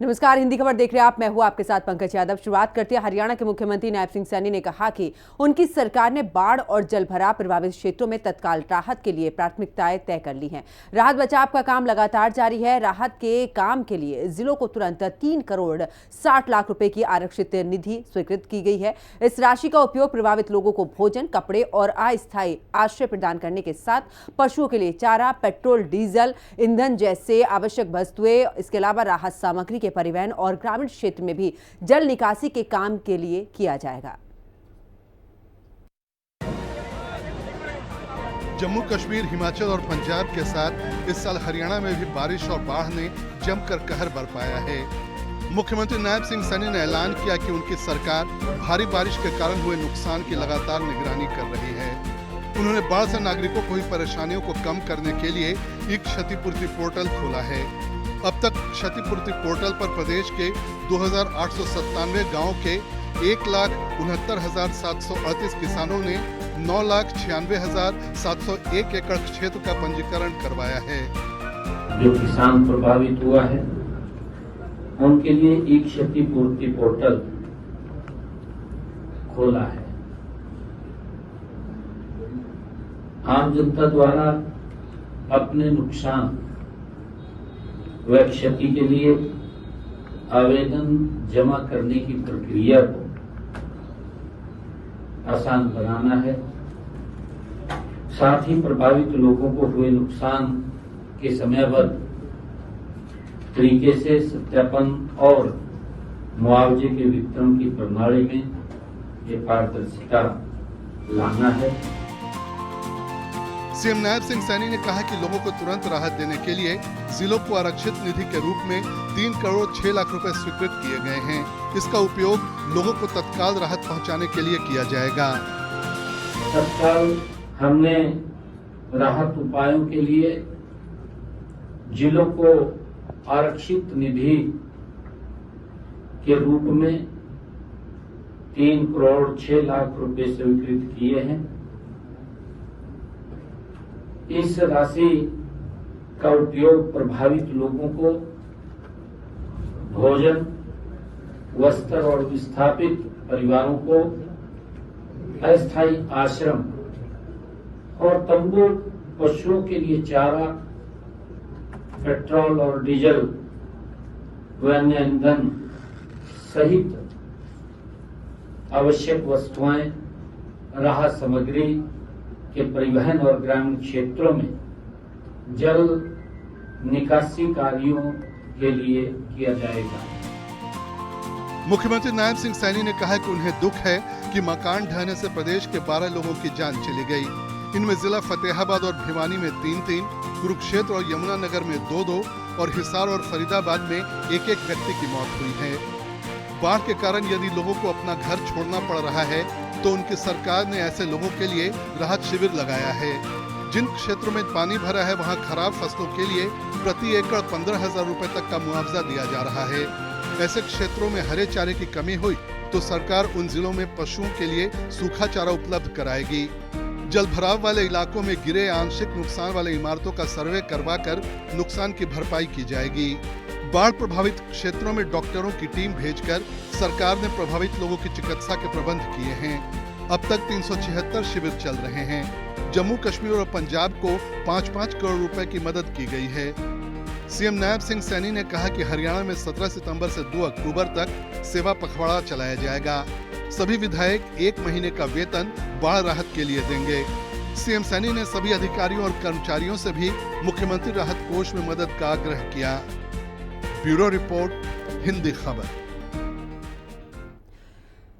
नमस्कार, हिंदी खबर देख रहे हैं आप। मैं हूं आपके साथ पंकज यादव। शुरुआत करते हैं। हरियाणा के मुख्यमंत्री नायब सिंह सैनी ने कहा कि उनकी सरकार ने बाढ़ और जलभराव प्रभावित क्षेत्रों में तत्काल राहत के लिए प्राथमिकताएं तय कर ली हैं। राहत बचाव का काम लगातार जारी है। राहत के काम के लिए जिलों को तुरंत 3 करोड़ 60 लाख रुपए की आरक्षित निधि स्वीकृत की गई है। इस राशि का उपयोग प्रभावित लोगों को भोजन, कपड़े और अस्थायी आश्रय प्रदान करने के साथ पशुओं के लिए चारा, पेट्रोल, डीजल, ईंधन जैसे आवश्यक वस्तुएं, इसके अलावा राहत सामग्री परिवहन और ग्रामीण क्षेत्र में भी जल निकासी के काम के लिए किया जाएगा। जम्मू कश्मीर, हिमाचल और पंजाब के साथ इस साल हरियाणा में भी बारिश और बाढ़ ने जमकर कहर बरपाया है। मुख्यमंत्री नायब सिंह सैनी ने ऐलान किया कि उनकी सरकार भारी बारिश के कारण हुए नुकसान की लगातार निगरानी कर रही है। उन्होंने बाढ़ से नागरिकों को हुई परेशानियों को कम करने के लिए एक क्षतिपूर्ति पोर्टल खोला है। अब तक क्षतिपूर्ति पोर्टल पर प्रदेश के 2897 गांवों के 1,69,738 किसानों ने 9,96,701 एकड़ क्षेत्र का पंजीकरण करवाया है। जो किसान प्रभावित हुआ है उनके लिए एक क्षतिपूर्ति पोर्टल खोला है। आम जनता द्वारा अपने नुकसान व क्षति के लिए आवेदन जमा करने की प्रक्रिया को आसान बनाना है। साथ ही प्रभावित लोगों को हुए नुकसान के समयबद्ध तरीके से सत्यापन और मुआवजे के वितरण की प्रणाली में ये पारदर्शिता लाना है। सीएम नायब सिंह सैनी ने कहा कि लोगों को तुरंत राहत देने के लिए जिलों को आरक्षित निधि के रूप में 3 करोड़ 6 लाख रुपए स्वीकृत किए गए हैं। इसका उपयोग लोगों को तत्काल राहत पहुंचाने के लिए किया जाएगा। तत्काल हमने राहत उपायों के लिए जिलों को आरक्षित निधि के रूप में 3 करोड़ 6 लाख रुपए स्वीकृत किए हैं। इस राशि का उपयोग प्रभावित लोगों को भोजन, वस्त्र और विस्थापित परिवारों को अस्थायी आश्रम और तंबू, पशुओं के लिए चारा, पेट्रोल और डीजल व अन्य ईंधन सहित आवश्यक वस्तुएं, राहत सामग्री के परिवहन और ग्रामीण क्षेत्रों में जल निकासी कार्यों के लिए किया जाएगा। मुख्यमंत्री नायब सिंह सैनी ने कहा कि उन्हें दुख है कि मकान ढहने से प्रदेश के 12 लोगों की जान चली गई। इनमें जिला फतेहाबाद और भिवानी में 3-3, कुरुक्षेत्र और यमुनानगर में 2-2 और हिसार और फरीदाबाद में 1-1 व्यक्ति की मौत हुई है। बाढ़ के कारण यदि लोगों को अपना घर छोड़ना पड़ रहा है तो उनकी सरकार ने ऐसे लोगों के लिए राहत शिविर लगाया है। जिन क्षेत्रों में पानी भरा है वहां खराब फसलों के लिए प्रति एकड़ 15,000 रुपए तक का मुआवजा दिया जा रहा है। ऐसे क्षेत्रों में हरे चारे की कमी हुई तो सरकार उन जिलों में पशुओं के लिए सूखा चारा उपलब्ध कराएगी। जलभराव वाले इलाकों में गिरे आंशिक नुकसान वाले इमारतों का सर्वे करवाकर नुकसान की भरपाई की जाएगी। बाढ़ प्रभावित क्षेत्रों में डॉक्टरों की टीम भेजकर सरकार ने प्रभावित लोगों की चिकित्सा के प्रबंध किए हैं। अब तक 376 शिविर चल रहे हैं। जम्मू कश्मीर और पंजाब को 5-5 करोड़ रुपए की मदद की गई है। सीएम नायब सिंह सैनी ने कहा कि हरियाणा में 17 सितंबर से 2 अक्टूबर तक सेवा पखवाड़ा चलाया जाएगा। सभी विधायक 1 महीने का वेतन बाढ़ राहत के लिए देंगे। सीएम सैनी ने सभी अधिकारियों और कर्मचारियों से भी मुख्यमंत्री राहत कोष में मदद का आग्रह किया। ब्यूरो रिपोर्ट, हिंदी खबर।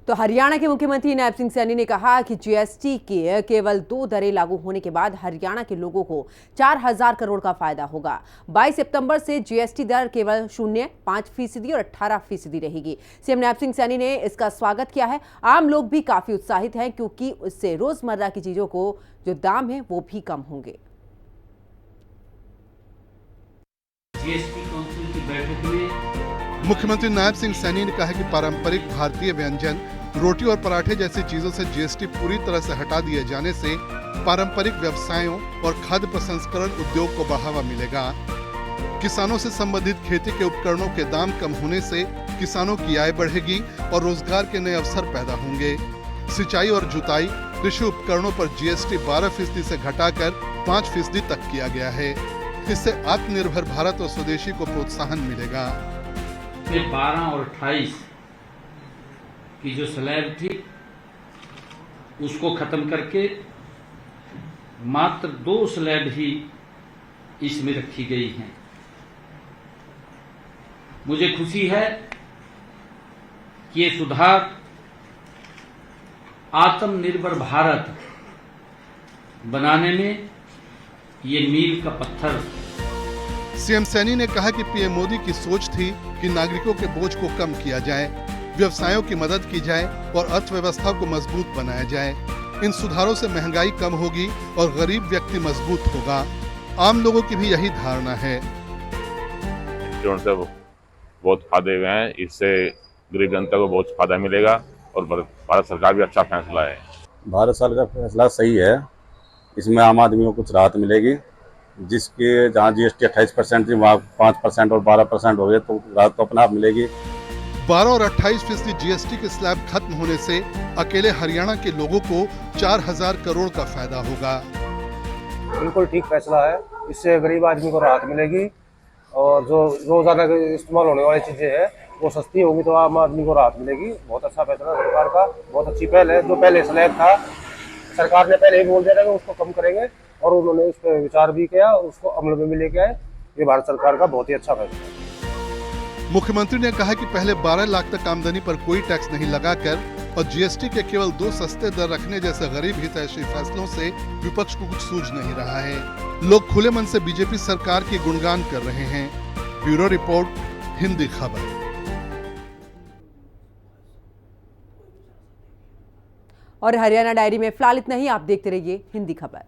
तो हरियाणा के मुख्यमंत्री नायब सिंह सैनी ने कहा कि जीएसटी के केवल 2 दरें लागू होने के बाद हरियाणा के लोगों को 4,000 करोड़ का फायदा होगा। 22 सितंबर से जीएसटी दर केवल 0.5% और 18% रहेगी। सीएम नायब सिंह सैनी ने इसका स्वागत किया है। आम लोग भी काफी उत्साहित हैं क्योंकि इससे रोजमर्रा की चीजों को जो दाम है वो भी कम होंगे। जीएसटी काउंसिल की बैठक में मुख्यमंत्री नायब सिंह सैनी ने कहा कि पारंपरिक भारतीय व्यंजन, रोटी और पराठे जैसी चीजों से जीएसटी पूरी तरह से हटा दिए जाने से पारंपरिक व्यवसायों और खाद्य प्रसंस्करण उद्योग को बढ़ावा मिलेगा। किसानों से संबंधित खेती के उपकरणों के दाम कम होने से किसानों की आय बढ़ेगी और रोजगार के नए अवसर पैदा होंगे। सिंचाई और जुताई कृषि उपकरणों पर जीएसटी 12% से घटाकर 5% तक किया गया है। इससे आत्मनिर्भर भारत और स्वदेशी को प्रोत्साहन मिलेगा। 12 और 28 की जो स्लैब थी उसको खत्म करके मात्र 2 स्लैब ही इसमें रखी गई हैं। मुझे खुशी है कि ये सुधार आत्मनिर्भर भारत बनाने में ये मील का पत्थर। सीएम सैनी ने कहा कि पीएम मोदी की सोच थी कि नागरिकों के बोझ को कम किया जाए, व्यवसायों की मदद की जाए और अर्थव्यवस्था को मजबूत बनाया जाए। इन सुधारों से महंगाई कम होगी और गरीब व्यक्ति मजबूत होगा। आम लोगों की भी यही धारणा है। बहुत फायदे हुए हैं, इससे गरीब जनता को बहुत फायदा मिलेगा और भारत सरकार भी अच्छा फैसला है। भारत सरकार का फैसला सही है। इसमें आम आदमी को कुछ राहत मिलेगी, जिसके जहाँ जीएसटी 28% थी वहाँ 5% और 12% हो गए तो राहत तो अपने आप मिलेगी। 12 और 28% जीएसटी के स्लैब खत्म होने से अकेले हरियाणा के लोगों को 4000 करोड़ का फायदा होगा। बिल्कुल ठीक फैसला है। इससे गरीब आदमी को राहत मिलेगी और जो रोजाना इस्तेमाल होने वाली चीजें हैं वो सस्ती होगी तो आम आदमी को राहत मिलेगी। बहुत अच्छा फैसला सरकार का, बहुत अच्छी पहल है। जो पहले स्लैब था सरकार ने पहले ही बोल दिया था कि उसको कम करेंगे और उन्होंने उस पर विचार भी किया और उसको अमल में भी लेके आए। ये भारत सरकार का बहुत ही अच्छा फैसला है। मुख्यमंत्री ने कहा कि पहले 12 लाख तक आमदनी पर कोई टैक्स नहीं लगाकर और जीएसटी के केवल 2 सस्ते दर रखने जैसे गरीब हितैषी फैसलों से विपक्ष को कुछ सूझ नहीं रहा है। लोग खुले मन से बीजेपी सरकार की गुणगान कर रहे हैं। ब्यूरो रिपोर्ट, हिंदी खबर। और हरियाणा डायरी में फिलहाल इतना ही। आप देखते रहिए हिंदी खबर।